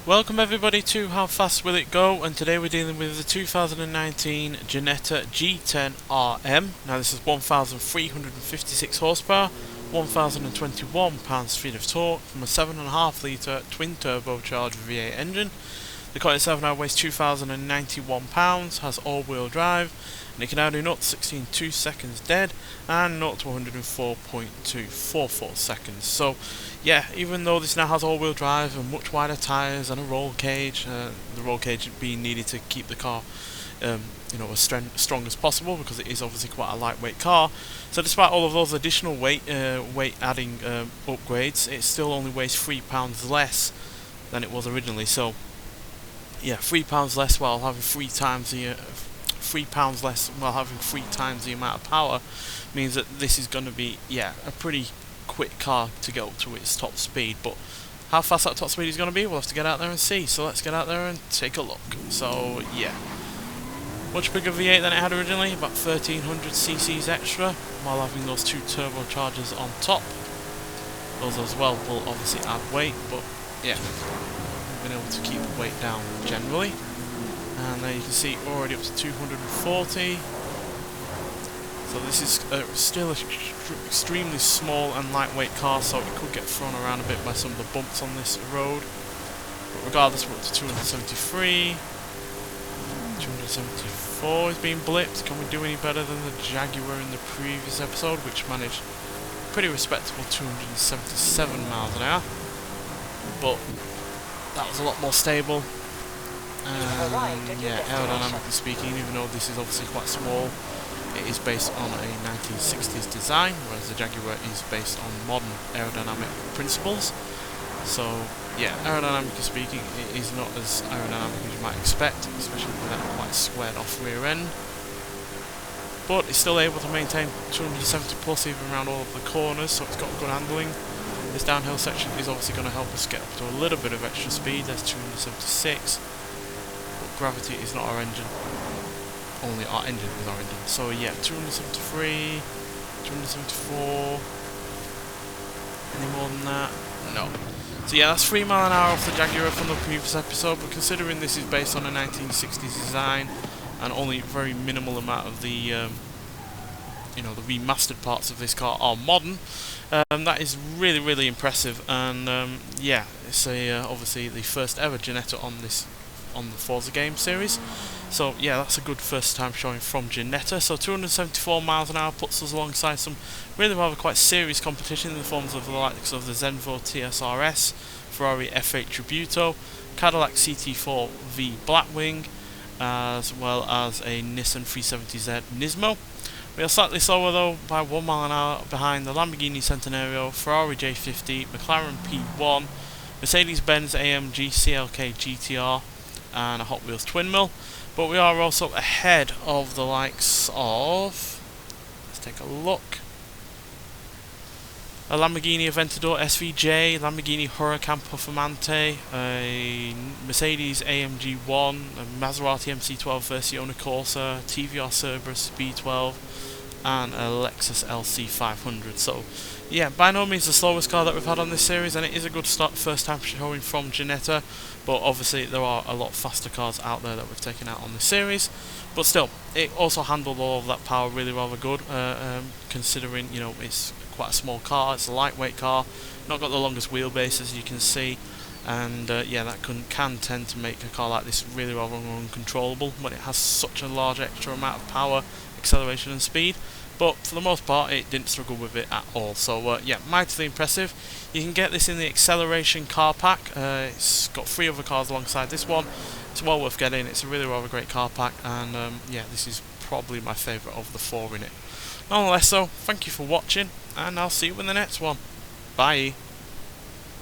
Welcome everybody to How Fast Will It Go, and today we're dealing with the 2019 Ginetta G10 RM. Now this is 1,356 horsepower, 1,021 pounds-feet of torque from a 7.5 litre twin turbocharged V8 engine. The car itself now weighs 2,091 pounds, has all-wheel drive, and it can now do 0 to 60 in 2 seconds dead, and 0 to 104.244 seconds. So yeah, even though this now has all-wheel drive and much wider tyres and a roll cage, the roll cage being needed to keep the car as strong as possible, because it is obviously quite a lightweight car. So despite all of those additional weight adding upgrades, it still only weighs £3 less than it was originally. So yeah, £3 less while having £3 less while having 3 times the amount of power means that this is going to be a pretty quick car to get up to its top speed. But how fast that top speed is going to be, we'll have to get out there and see. So let's get out there and take a look. So yeah, much bigger V8 than it had originally, about 1300 cc's extra, while having those 2 turbochargers on top. Those as well will obviously add weight, but yeah, we've been able to keep the weight down generally. And there you can see already up to 240. So this is still an extremely small and lightweight car, so it could get thrown around a bit by some of the bumps on this road. But regardless, we're up to 273. 274 is being blipped. Can we do any better than the Jaguar in the previous episode, which managed pretty respectable 277 miles an hour? But that was a lot more stable. Yeah, aerodynamically speaking, even though this is obviously quite small, it is based on a 1960s design, whereas the Jaguar is based on modern aerodynamic principles. So yeah, aerodynamically speaking, it is not as aerodynamic as you might expect, especially with that quite squared off rear end. But it's still able to maintain 270 plus even around all of the corners, so it's got good handling. This downhill section is obviously going to help us get up to a little bit of extra speed. There's 276. Gravity is not our engine, only our engine is our engine. So yeah, 273, 274, any more than that? No. So yeah, that's 3 miles an hour off the Jaguar from the previous episode, but considering this is based on a 1960s design and only a very minimal amount of the the remastered parts of this car are modern, that is really impressive. And yeah, it's obviously the first ever Ginetta on the Forza game series. So yeah, that's a good first time showing from Ginetta. So 274 miles an hour puts us alongside some really rather quite serious competition in the forms of the likes of the Zenvo TSRS, Ferrari F8 Tributo, Cadillac CT4 V Blackwing, as well as a Nissan 370Z Nismo. We are slightly slower though, by 1 mile an hour behind the Lamborghini Centenario, Ferrari J50, McLaren P1, Mercedes-Benz AMG CLK GTR, and a Hot Wheels twin mill. But we are also ahead of the likes of, let's take a look, a Lamborghini Aventador SVJ, Lamborghini Huracan Performante, a Mercedes AMG 1, a Maserati MC12 Versione Corsa, TVR Cerberus B12, and a Lexus LC500. So yeah, by no means the slowest car that we've had on this series, and it is a good start, first time showing from Ginetta. But obviously there are a lot faster cars out there that we've taken out on this series. But still, it also handled all of that power really rather good, considering it's quite a small car, it's a lightweight car, not got the longest wheelbase as you can see, and yeah, that can tend to make a car like this really rather uncontrollable when it has such a large extra amount of power, acceleration and speed. But for the most part, it didn't struggle with it at all. So yeah, mightily impressive. You can get this in the Acceleration car pack. It's got 3 other cars alongside this one. It's well worth getting. It's a really rather great car pack, and yeah, this is probably my favourite of the 4 in it. Nonetheless, though, thank you for watching, and I'll see you in the next one. Bye.